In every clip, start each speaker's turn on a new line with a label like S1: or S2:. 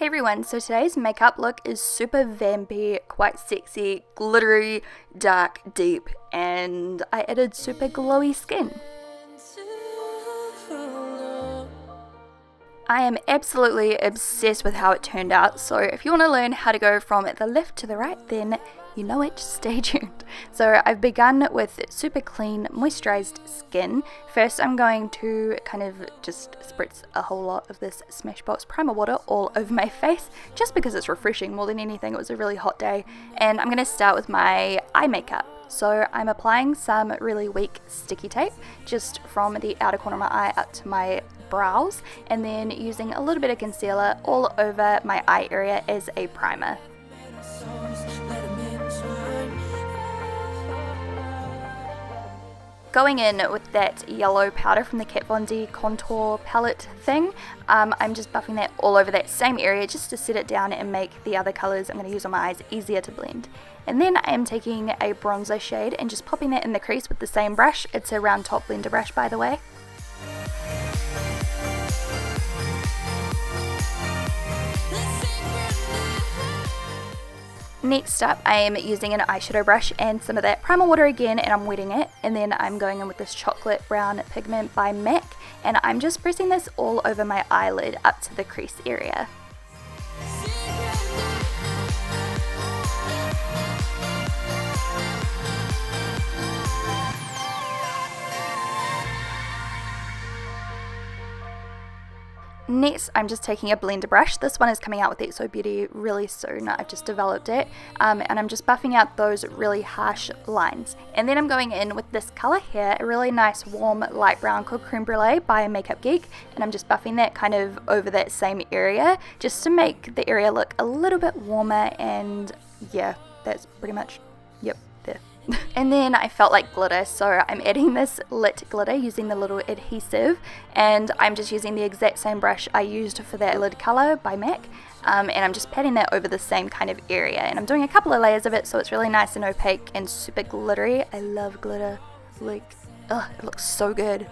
S1: Hey everyone, so today's makeup look is super vampy, quite sexy, glittery, dark, deep, and I added super glowy skin. I am absolutely obsessed with how it turned out, so if you want to learn how to go from the left to the right, then you know it, stay tuned. So I've begun with super clean, moisturized skin. First I'm going to kind of just spritz a whole lot of this Smashbox primer water all over my face, just because it's refreshing more than anything. It was a really hot day, and I'm going to start with my eye makeup. So I'm applying some really weak sticky tape just from the outer corner of my eye up to my brows, and then using a little bit of concealer all over my eye area as a primer. Going in with that yellow powder from the Kat Von D contour palette thing, I'm just buffing that all over that same area just to set it down and make the other colours I'm going to use on my eyes easier to blend. And then I am taking a bronzer shade and just popping that in the crease with the same brush. It's a round top blender brush, by the way. Next up, I am using an eyeshadow brush and some of that primer water again, and I'm wetting it, and then I'm going in with this chocolate brown pigment by MAC, and I'm just pressing this all over my eyelid up to the crease area. Next, I'm just taking a blender brush. This one is coming out with XO Beauty really soon. I've just developed it, and I'm just buffing out those really harsh lines. And then I'm going in with this color here, a really nice warm light brown called Creme Brulee by Makeup Geek, and I'm just buffing that kind of over that same area just to make the area look a little bit warmer, and yeah, that's pretty much, yep, there. And then I felt like glitter, so I'm adding this lit glitter using the little adhesive, and I'm just using the exact same brush I used for that lid color by MAC, and I'm just patting that over the same kind of area, and I'm doing a couple of layers of it so it's really nice and opaque and super glittery. I love glitter, like, ugh, it looks so good.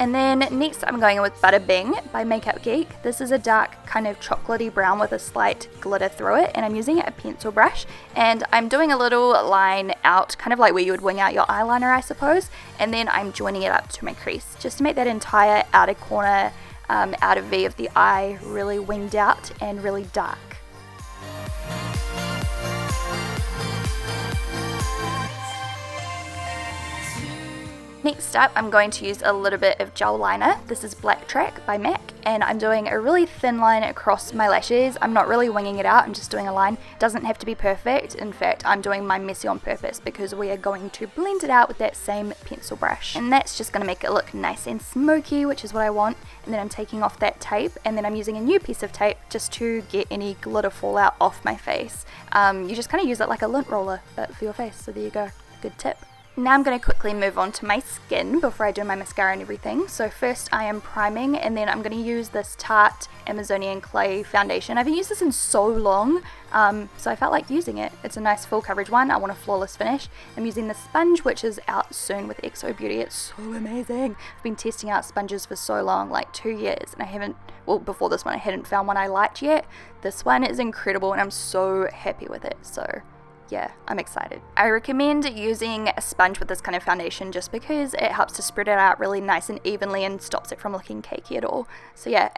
S1: And then next I'm going in with Butter Bing by Makeup Geek. This is a dark kind of chocolatey brown with a slight glitter through it, and I'm using a pencil brush, and I'm doing a little line out, kind of like where you would wing out your eyeliner, I suppose, and then I'm joining it up to my crease just to make that entire outer corner, outer V of the eye really winged out and really dark. Next up, I'm going to use a little bit of gel liner. This is Black Track by MAC, and I'm doing a really thin line across my lashes. I'm not really winging it out, I'm just doing a line. It doesn't have to be perfect. In fact, I'm doing mine messy on purpose because we are going to blend it out with that same pencil brush. And that's just going to make it look nice and smoky, which is what I want. And then I'm taking off that tape, and then I'm using a new piece of tape just to get any glitter fallout off my face. You just kind of use it like a lint roller, but for your face, so there you go. Good tip. Now I'm going to quickly move on to my skin before I do my mascara and everything. So first I am priming, and then I'm going to use this Tarte Amazonian Clay foundation. I haven't used this in so long, so I felt like using it. It's a nice full coverage one. I want a flawless finish. I'm using the sponge, which is out soon with XO Beauty. It's so amazing. I've been testing out sponges for so long, like 2 years, and I haven't, well, before this one I hadn't found one I liked yet. This one is incredible, and I'm so happy with it. So yeah, I'm excited. I recommend using a sponge with this kind of foundation just because it helps to spread it out really nice and evenly and stops it from looking cakey at all. So yeah,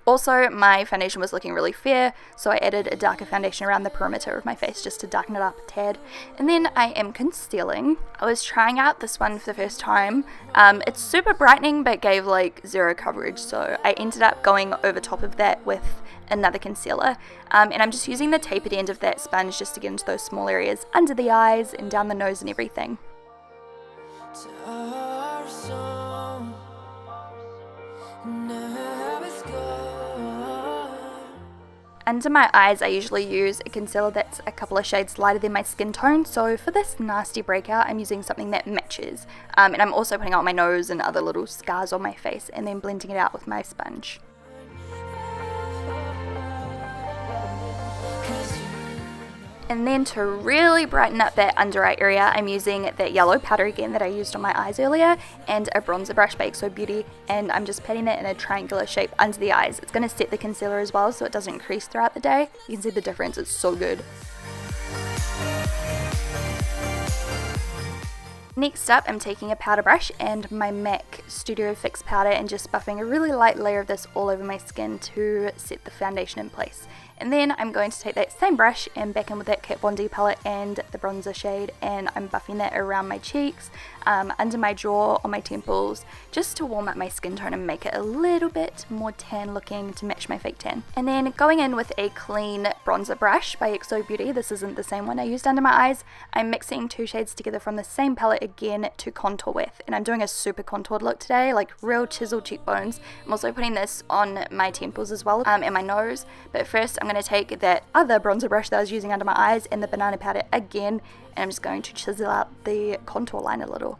S1: also my foundation was looking really fair, so I added a darker foundation around the perimeter of my face just to darken it up a tad. And then I am concealing. I was trying out this one for the first time. It's super brightening but gave like zero coverage, so I ended up going over top of that with another concealer, and I'm just using the tapered end of that sponge just to get into those small areas under the eyes and down the nose and everything. Under my eyes I usually use a concealer that's a couple of shades lighter than my skin tone, so for this nasty breakout I'm using something that matches, and I'm also putting out my nose and other little scars on my face and then blending it out with my sponge. And then to really brighten up that under eye area, I'm using that yellow powder again that I used on my eyes earlier, and a bronzer brush by XO Beauty, and I'm just patting it in a triangular shape under the eyes. It's going to set the concealer as well so it doesn't crease throughout the day. You can see the difference, it's so good. Next up, I'm taking a powder brush and my MAC Studio Fix powder and just buffing a really light layer of this all over my skin to set the foundation in place. And then I'm going to take that same brush and back in with that Kat Von D palette and the bronzer shade, and I'm buffing that around my cheeks, under my jaw, on my temples, just to warm up my skin tone and make it a little bit more tan looking to match my fake tan. And then going in with a clean bronzer brush by XO Beauty, this isn't the same one I used under my eyes, I'm mixing two shades together from the same palette again to contour with. And I'm doing a super contoured look today, like real chiseled cheekbones. I'm also putting this on my temples as well, and my nose, but first I'm going to take that other bronzer brush that I was using under my eyes and the banana powder again, and I'm just going to chisel out the contour line a little.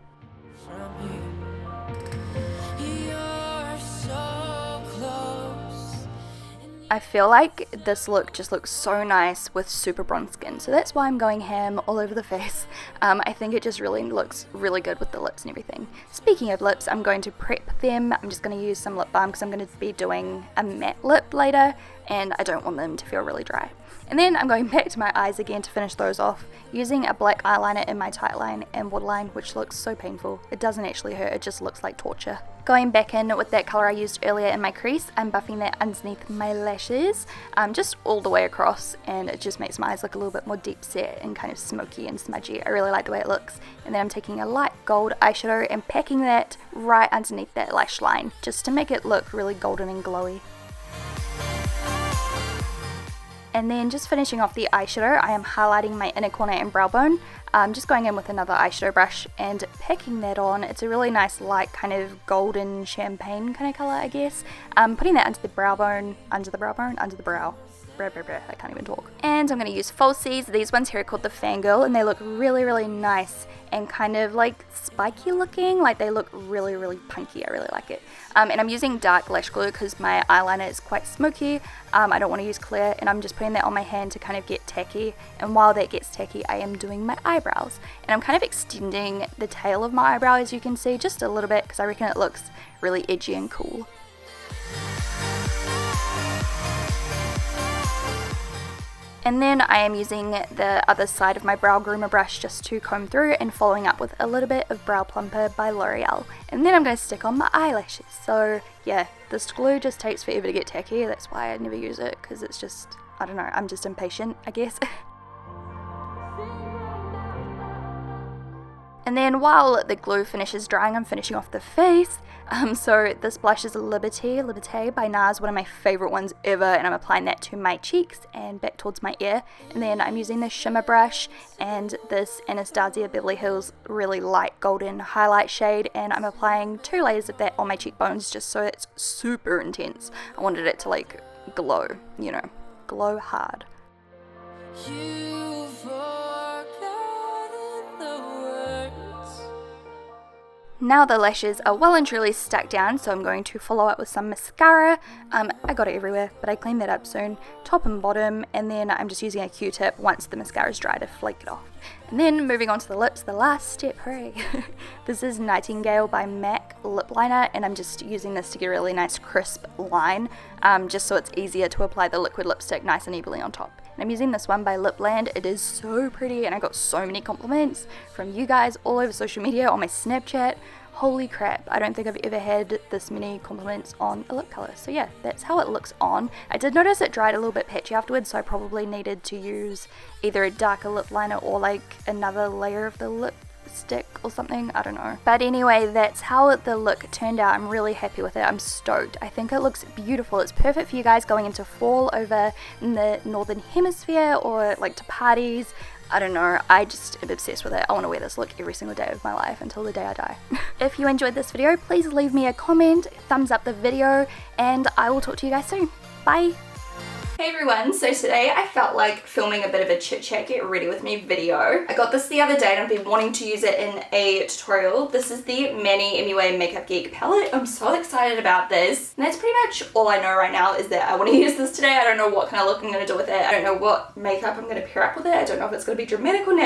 S1: I feel like this look just looks so nice with super bronze skin, so that's why I'm going ham all over the face. I think it just really looks really good with the lips and everything. Speaking of lips, I'm going to prep them. I'm just going to use some lip balm because I'm going to be doing a matte lip later, and I don't want them to feel really dry. And then I'm going back to my eyes again to finish those off, using a black eyeliner in my tight line and waterline, which looks so painful. It doesn't actually hurt, it just looks like torture. Going back in with that colour I used earlier in my crease, I'm buffing that underneath my lashes, just all the way across, and it just makes my eyes look a little bit more deep set and kind of smoky and smudgy. I really like the way it looks. And then I'm taking a light gold eyeshadow and packing that right underneath that lash line, just to make it look really golden and glowy. And then just finishing off the eyeshadow, I am highlighting my inner corner and brow bone. Just going in with another eyeshadow brush and packing that on. It's a really nice light kind of golden champagne kind of colour, I guess. Putting that under the brow bone, under the brow. I can't even talk. And I'm going to use falsies. These ones here are called the Fangirl, and they look really, really nice and kind of like spiky looking. Like they look really, really punky. I really like it. And I'm using dark lash glue because my eyeliner is quite smoky. I don't want to use clear, and I'm just putting that on my hand to kind of get tacky. And while that gets tacky, I am doing my eyebrows. And I'm kind of extending the tail of my eyebrow, as you can see, just a little bit because I reckon it looks really edgy and cool. And then I am using the other side of my brow groomer brush just to comb through and following up with a little bit of Brow Plumper by L'Oreal. And then I'm going to stick on my eyelashes. So yeah, this glue just takes forever to get tacky. That's why I never use it, because it's just, I don't know, I'm just impatient, I guess. And then while the glue finishes drying, I'm finishing off the face. So this blush is Liberté by NARS, one of my favourite ones ever, and I'm applying that to my cheeks and back towards my ear. And then I'm using this shimmer brush and this Anastasia Beverly Hills really light golden highlight shade, and I'm applying 2 layers of that on my cheekbones just so it's super intense. I wanted it to like glow, you know, glow hard. Now the lashes are well and truly stuck down, so I'm going to follow up with some mascara. I got it everywhere, but I cleaned that up soon, top and bottom, and then I'm just using a Q-tip once the mascara is dry to flake it off. And then moving on to the lips, the last step, hooray! This is Nightingale by MAC lip liner, and I'm just using this to get a really nice crisp line, just so it's easier to apply the liquid lipstick nice and evenly on top. And I'm using this one by Lipland. It is so pretty, and I got so many compliments from you guys all over social media, on my Snapchat. Holy crap, I don't think I've ever had this many compliments on a lip colour. So yeah, that's how it looks on. I did notice it dried a little bit patchy afterwards, so I probably needed to use either a darker lip liner or like another layer of the lipstick or something, I don't know. But anyway, that's how the look turned out. I'm really happy with it. I'm stoked. I think it looks beautiful. It's perfect for you guys going into fall over in the northern hemisphere, or like to parties. I don't know, I just am obsessed with it. I want to wear this look every single day of my life until the day I die. If you enjoyed this video, please leave me a comment, thumbs up the video, and I will talk to you guys soon. Bye! Hey everyone, so today I felt like filming a bit of a chit chat get ready with me video. I got this the other day and I've been wanting to use it in a tutorial. This is the Manny MUA Makeup Geek palette. I'm so excited about this. And that's pretty much all I know right now is that I want to use this today. I don't know what kind of look I'm going to do with it. I don't know what makeup I'm going to pair up with it. I don't know if it's going to be dramatic or natural.